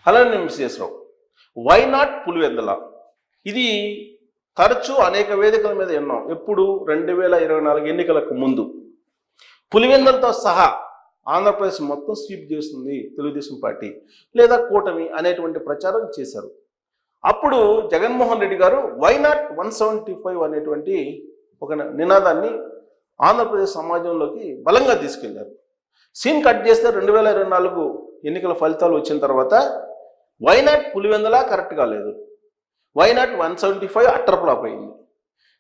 అలానే మిస్సెస్రావు why not Pulivendula ఇది తరచూ అనేక వేదికల మీద విన్నాం. ఎప్పుడు 2024 ఎన్నికలకు ముందు పులివెందులతో సహా ఆంధ్రప్రదేశ్ మొత్తం స్వీప్ చేస్తుంది తెలుగుదేశం పార్టీ లేదా కూటమి అనేటువంటి ప్రచారం చేశారు. అప్పుడు జగన్మోహన్ రెడ్డి గారు వై నాట్ 175 అనేటువంటి ఒక నినాదాన్ని ఆంధ్రప్రదేశ్ సమాజంలోకి బలంగా తీసుకెళ్లారు. సీన్ కట్ చేస్తే 2024 ఎన్నికల ఫలితాలు వచ్చిన తర్వాత వై నాట్ పులివెందుల కరెక్ట్గా లేదు, వై నాట్ 175 అట్టర్ ఫ్లాప్ అయింది.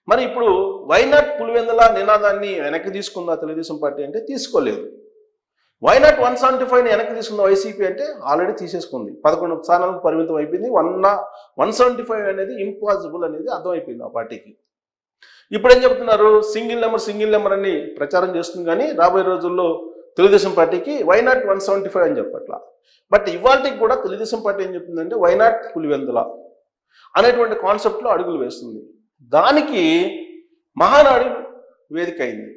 మరి ఇప్పుడు వై నాట్ పులివెందుల నినాదాన్ని వెనక్కి తీసుకుందా తెలుగుదేశం పార్టీ అంటే తీసుకోలేదు. వై నాట్ 175ని వెనక్కి తీసుకుందా వైసీపీ అంటే ఆల్రెడీ తీసేసుకుంది. 11 స్థానాలకు పరిమితం అయిపోయింది. 175 అనేది ఇంపాసిబుల్ అనేది అర్థమైపోయింది ఆ పార్టీకి. ఇప్పుడు ఏం చెప్తున్నారు, సింగిల్ నెంబర్ అని ప్రచారం చేస్తుంది, కానీ రాబోయే రోజుల్లో తెలుగుదేశం పార్టీకి వై నాట్ 175 అని చెప్పట్లా. బట్ ఇవాళకి కూడా తెలుగుదేశం పార్టీ ఏం చెప్తుందంటే వై నాట్ పులివెందుల అనేటువంటి కాన్సెప్ట్లో అడుగులు వేస్తుంది. దానికి మహానాడు వేదిక అయింది.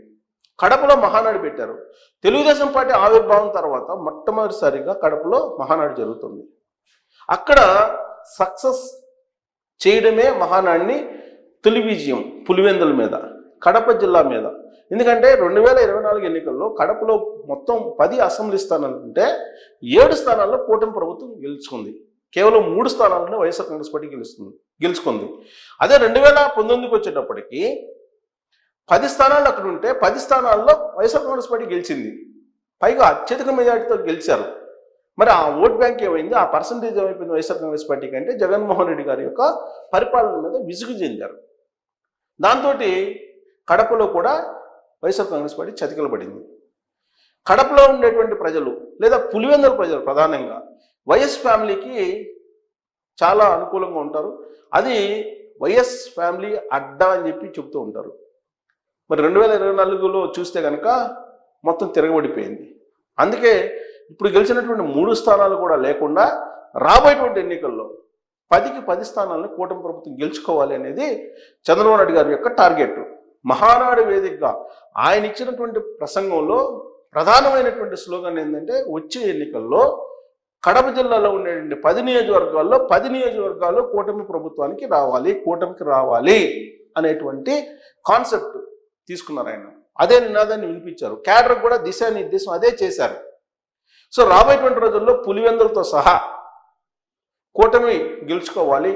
కడపలో మహానాడు పెట్టారు. తెలుగుదేశం పార్టీ ఆవిర్భావం తర్వాత మొట్టమొదటిసారిగా కడపలో మహానాడు జరుగుతుంది. అక్కడ సక్సెస్ చేయడమే మహానాడిని తొలి విజయం పులివెందుల మీద, కడప జిల్లా మీద. ఎందుకంటే 2024 ఎన్నికల్లో కడపలో మొత్తం 10 అసెంబ్లీ స్థానాలు ఉంటే 7 స్థానాల్లో కూటమి ప్రభుత్వం గెలుచుకుంది. కేవలం 3 స్థానాలను వైఎస్ఆర్ కాంగ్రెస్ పార్టీ గెలుచుకుంది. అదే 2019కి వచ్చేటప్పటికి 10 స్థానాలు అక్కడ ఉంటే 10 స్థానాల్లో వైఎస్ఆర్ కాంగ్రెస్ పార్టీ గెలిచింది. పైగా అత్యధిక మెజార్టీతో గెలిచారు. మరి ఆ ఓట్ బ్యాంక్ ఏమైంది, ఆ పర్సంటేజ్ ఏమైపోయింది వైఎస్ఆర్ కాంగ్రెస్ పార్టీకి అంటే జగన్మోహన్ రెడ్డి గారి యొక్క పరిపాలన మీద విసుగు చెందారు. దాంతో కడపలో కూడా వైఎస్ఆర్ కాంగ్రెస్ పార్టీ చతికిలబడింది. కడపలో ఉండేటువంటి ప్రజలు లేదా పులివెందుల ప్రజలు ప్రధానంగా వైఎస్ ఫ్యామిలీకి చాలా అనుకూలంగా ఉంటారు. అది వైఎస్ ఫ్యామిలీ అడ్డా అని చెప్పి చెప్తూ ఉంటారు. మరి 2024లో చూస్తే కనుక మొత్తం తిరగబడిపోయింది. అందుకే ఇప్పుడు గెలిచినటువంటి 3 స్థానాలు కూడా లేకుండా రాబోయేటువంటి ఎన్నికల్లో 10కి 10 స్థానాలను కూటమి ప్రభుత్వం గెలుచుకోవాలి అనేది చంద్రబాబు నాయుడు గారి యొక్క టార్గెట్. మహానాడు వేదికగా ఆయన ఇచ్చినటువంటి ప్రసంగంలో ప్రధానమైనటువంటి స్లోగన్ ఏంటంటే వచ్చే ఎన్నికల్లో కడప జిల్లాలో ఉండేటువంటి 10 నియోజకవర్గాల్లో 10 నియోజకవర్గాల్లో కూటమి ప్రభుత్వానికి రావాలి, కూటమికి రావాలి అనేటువంటి కాన్సెప్ట్ తీసుకున్నారు ఆయన. అదే నినాదాన్ని వినిపించారు. క్యాడర్ కూడా దిశానిర్దేశం అదే చేశారు. సో రాబోయేటువంటి రోజుల్లో పులివెందులతో సహా కూటమి గెలుచుకోవాలి,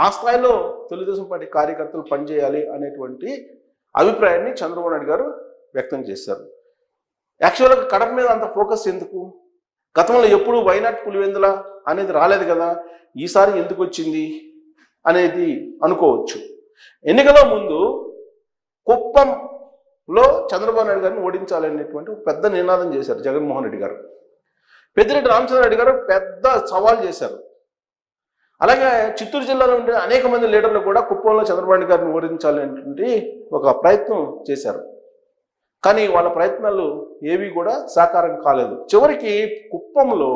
ఆ స్థాయిలో తెలుగుదేశం పార్టీ కార్యకర్తలు పనిచేయాలి అనేటువంటి అభిప్రాయాన్ని చంద్రబాబు నాయుడు గారు వ్యక్తం చేశారు. యాక్చువల్గా కడప మీద అంత ఫోకస్ ఎందుకు? గతంలో ఎప్పుడు వై నాట్ పులివెందుల అనేది రాలేదు కదా, ఈసారి ఎందుకు వచ్చింది అనేది అనుకోవచ్చు. ఎన్నికల ముందు కుప్పంలో చంద్రబాబు నాయుడు గారిని ఓడించాలనేటువంటి పెద్ద నినాదం చేశారు జగన్మోహన్ రెడ్డి గారు. పెద్దిరెడ్డి రామచంద్రారెడ్డి గారు పెద్ద సవాల్ చేశారు. అలాగే చిత్తూరు జిల్లాలో ఉండే అనేక మంది లీడర్లు కూడా కుప్పంలో చంద్రబాబు నాయుడు గారిని ఓడించాలనేటువంటి ఒక ప్రయత్నం చేశారు. కానీ వాళ్ళ ప్రయత్నాలు ఏవి కూడా సాకారం కాలేదు. చివరికి కుప్పంలో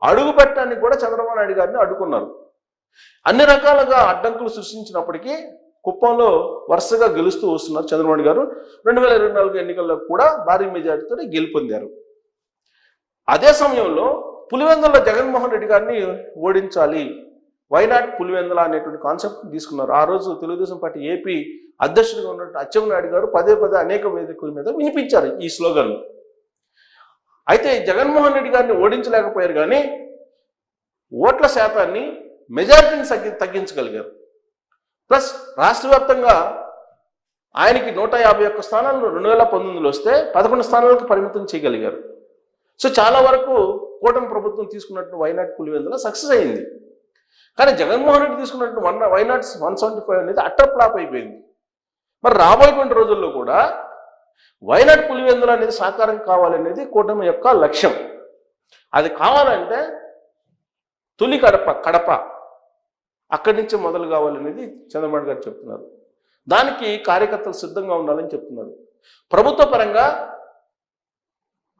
అడుగు పెట్టడానికి కూడా చంద్రబాబు నాయుడు గారిని అడ్డుకున్నారు. అన్ని రకాలుగా అడ్డంకులు సృష్టించినప్పటికీ కుప్పంలో వరుసగా గెలుస్తూ వస్తున్నారు చంద్రబాబు నాయుడు గారు. 2024 ఎన్నికల్లో కూడా భారీ మెజార్టీతో గెలుపొందారు. అదే సమయంలో పులివెందుల జగన్మోహన్ రెడ్డి గారిని ఓడించాలి, వై నాట్ పులివెందుల అనేటువంటి కాన్సెప్ట్ తీసుకున్నారు. ఆ రోజు తెలుగుదేశం పార్టీ ఏపీ అధ్యక్షుడిగా ఉన్నట్టు అచ్చెన్నాయుడు గారు పదే అనేక వేదికల మీద వినిపించారు ఈ స్లోగన్. అయితే జగన్మోహన్ రెడ్డి గారిని ఓడించలేకపోయారు, కానీ ఓట్ల శాతాన్ని మెజారిటీని తగ్గించగలిగారు. ప్లస్ రాష్ట్ర వ్యాప్తంగా ఆయనకి 151 స్థానాలు 2019లో వస్తే 11 స్థానాలకు పరిమితం చేయగలిగారు. సో చాలా వరకు కూటమి ప్రభుత్వం తీసుకున్నట్టు వై నాట్ పులివెందుల సక్సెస్ అయింది. కానీ జగన్మోహన్ రెడ్డి తీసుకున్నట్టు వై నాట్ 175 అనేది అట్టర్ ఫ్లాప్ అయిపోయింది. మరి రాబోయేటువంటి రోజుల్లో కూడా వై నాట్ పులివెందుల అనేది సాకారం కావాలనేది కూటమి యొక్క లక్ష్యం. అది కావాలంటే తొలి కడప అక్కడి నుంచే మొదలు కావాలనేది చంద్రబాబు గారు చెప్తున్నారు. దానికి కార్యకర్తలు సిద్ధంగా ఉండాలని చెప్తున్నారు. ప్రభుత్వ పరంగా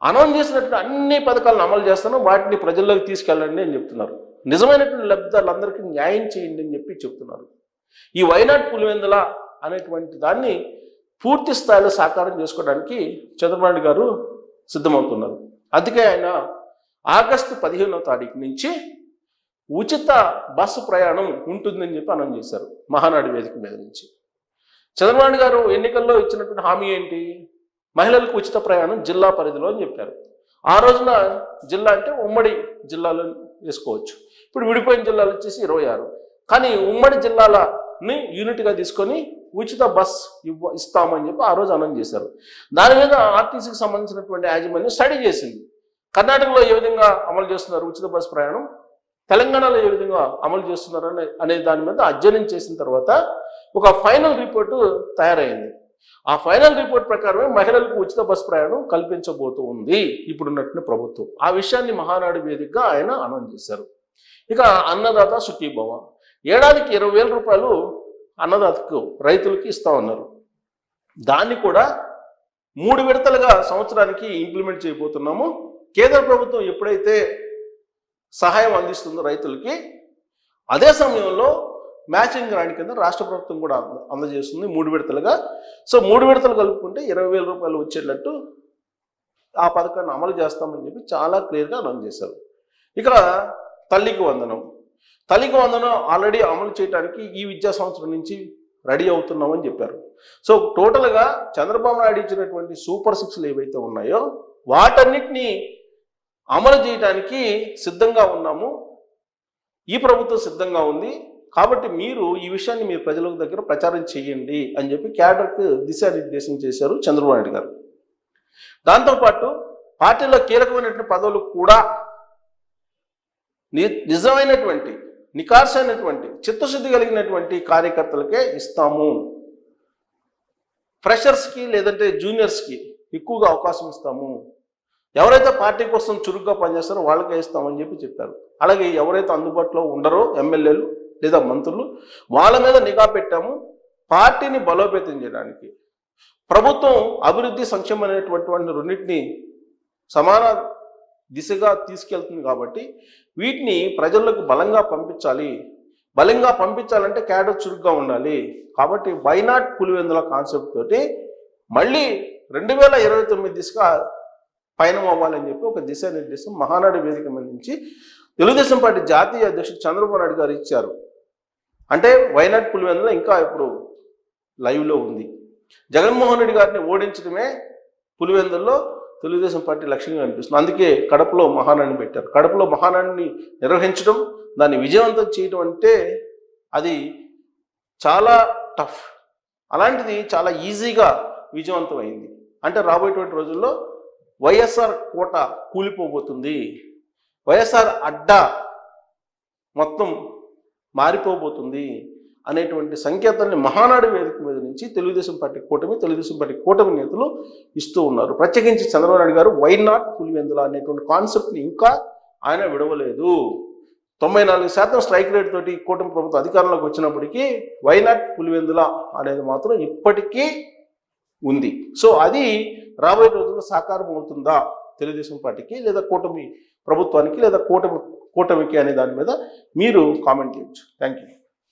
అనౌన్స్ చేసినట్టు అన్ని పథకాలను అమలు చేస్తాను, వాటిని ప్రజల్లోకి తీసుకెళ్ళండి అని చెప్తున్నారు. నిజమైనటువంటి లబ్ధిదారులందరికీ న్యాయం చేయండి అని చెప్తున్నారు. ఈ వై నాట్ పులివెందుల అనేటువంటి దాన్ని పూర్తి స్థాయిలో సాకారం చేసుకోవడానికి చంద్రబాబు నాయుడు గారు సిద్ధమవుతున్నారు. అందుకే ఆయన ఆగస్టు 15వ తారీఖు నుంచి ఉచిత బస్సు ప్రయాణం ఉంటుందని చెప్పి అనౌన్స్ చేశారు మహానాడు వేదిక మీద నుంచి. చంద్రబాబు నాయుడు గారు ఎన్నికల్లో ఇచ్చినటువంటి హామీ ఏంటి? మహిళలకు ఉచిత ప్రయాణం జిల్లా పరిధిలో అని చెప్పారు. ఆ రోజున జిల్లా అంటే ఉమ్మడి జిల్లాలో వేసుకోవచ్చు. ఇప్పుడు విడిపోయిన జిల్లాలు వచ్చేసి 26. కానీ ఉమ్మడి జిల్లాలని యూనిట్గా తీసుకొని ఉచిత బస్ ఇస్తామని చెప్పి ఆ రోజు అనౌన్స్ చేశారు. దాని మీద ఆర్టీసీకి సంబంధించినటువంటి యాజమాన్యం స్టడీ చేసింది. కర్ణాటకలో ఏ విధంగా అమలు చేస్తున్నారు ఉచిత బస్ ప్రయాణం, తెలంగాణలో ఏ విధంగా అమలు చేస్తున్నారు అనే దాని మీద అధ్యయనం చేసిన తర్వాత ఒక ఫైనల్ రిపోర్టు తయారైంది. ఆ ఫైనల్ రిపోర్ట్ ప్రకారమే మహిళలకు ఉచిత బస్ ప్రయాణం కల్పించబోతూ ఉంది ఇప్పుడున్నటువంటి ప్రభుత్వం. ఆ విషయాన్ని మహానాడు వేదికగా ఆయన అనౌన్స్ చేశారు. ఇక అన్నదాత సుఖీభవ, ఏడాదికి 20,000 రూపాయలు అన్నదాతకు రైతులకి ఇస్తా ఉన్నారు. దాన్ని కూడా 3 విడతలుగా సంవత్సరానికి ఇంప్లిమెంట్ చేయబోతున్నాము. కేంద్ర ప్రభుత్వం ఎప్పుడైతే సహాయం అందిస్తుందో రైతులకి, అదే సమయంలో మ్యాచింగ్ గ్రాంట్ కింద రాష్ట్ర ప్రభుత్వం కూడా అందజేస్తుంది 3 విడతలుగా. సో 3 విడతలు కలుపుకుంటే 20,000 రూపాయలు వచ్చేటట్టు ఆ పథకాన్ని అమలు చేస్తామని చెప్పి చాలా క్లియర్గా అనౌన్స్ చేశారు. ఇక తల్లికి వందనం ఆల్రెడీ అమలు చేయడానికి ఈ విద్యా సంవత్సరం నుంచి రెడీ అవుతున్నామని చెప్పారు. సో టోటల్గా చంద్రబాబు నాయుడు ఇచ్చినటువంటి సూపర్ 6లు ఏవైతే ఉన్నాయో వాటన్నిటినీ అమలు చేయడానికి సిద్ధంగా ఉన్నాము. ఈ ప్రభుత్వం సిద్ధంగా ఉంది. కాబట్టి మీరు ఈ విషయాన్ని మీ ప్రజల దగ్గర ప్రచారం చేయండి అని చెప్పి క్యాడర్కు దిశానిర్దేశం చేశారు చంద్రబాబు నాయుడు గారు. దాంతోపాటు పార్టీలో కీలకమైనటువంటి పదవులు కూడా నిజమైనటువంటి నికార్సైనటువంటి చిత్తశుద్ధి కలిగినటువంటి కార్యకర్తలకే ఇస్తాము. ఫ్రెషర్స్కి లేదంటే జూనియర్స్కి ఎక్కువగా అవకాశం ఇస్తాము. ఎవరైతే పార్టీ కోసం చురుగ్గా పనిచేస్తారో వాళ్ళకే ఇస్తామని చెప్పి చెప్పారు. అలాగే ఎవరైతే అందుబాటులో ఉండరో ఎమ్మెల్యేలు లేదా మంత్రులు వాళ్ళ మీద నిఘా పెట్టాము. పార్టీని బలోపేతం చేయడానికి ప్రభుత్వం అభివృద్ధి సంక్షేమం అనేటువంటి రెండింటిని సమాన దిశగా తీసుకెళ్తుంది. కాబట్టి వీటిని ప్రజలకు బలంగా పంపించాలంటే క్యాడర్ చురుగ్గా ఉండాలి. కాబట్టి వై నాట్ పులివెందుల కాన్సెప్ట్ తోటి మళ్ళీ 2029 దిశగా పయనం అవ్వాలని చెప్పి ఒక దిశానిర్దేశం మహానాడు వేదిక మీద నుంచి తెలుగుదేశం పార్టీ జాతీయ అధ్యక్షుడు చంద్రబాబు నాయుడు గారు ఇచ్చారు. అంటే వై నాట్ పులివెందుల ఇంకా ఇప్పుడు లైవ్లో ఉంది. జగన్మోహన్ రెడ్డి గారిని ఓడించడమే పులివెందుల్లో తెలుగుదేశం పార్టీ లక్ష్యంగా అనిపిస్తుంది. అందుకే కడపలో మహానాడిని పెట్టారు. కడపలో మహానాడిని నిర్వహించడం, దాన్ని విజయవంతం చేయడం అంటే అది చాలా టఫ్. అలాంటిది చాలా ఈజీగా విజయవంతం అయింది. అంటే రాబోయేటువంటి రోజుల్లో వైఎస్ఆర్ కోట కూలిపోబోతుంది, వైఎస్ఆర్ అడ్డా మొత్తం మారిపోబోతుంది అనేటువంటి సంకేతాన్ని మహానాడు వేదిక మీద నుంచి తెలుగుదేశం పార్టీ కూటమి నేతలు ఇస్తూ ఉన్నారు. ప్రత్యేకించి చంద్రబాబు నాయుడు గారు వై నాట్ పులివెందుల అనేటువంటి కాన్సెప్ట్ని ఇంకా ఆయన విడవలేదు. 94% స్ట్రైక్ రేట్ తోటి కూటమి ప్రభుత్వం అధికారంలోకి వచ్చినప్పటికీ వై నాట్ పులివెందుల అనేది మాత్రం ఇప్పటికీ ఉంది. సో అది రాబోయే రోజుల్లో సాకారం అవుతుందా తెలుగుదేశం పార్టీకి లేదా కూటమి ప్రభుత్వానికి లేదా కూటమికి అనే దాని మీద మీరు కామెంట్ చేయొచ్చు. Thank you.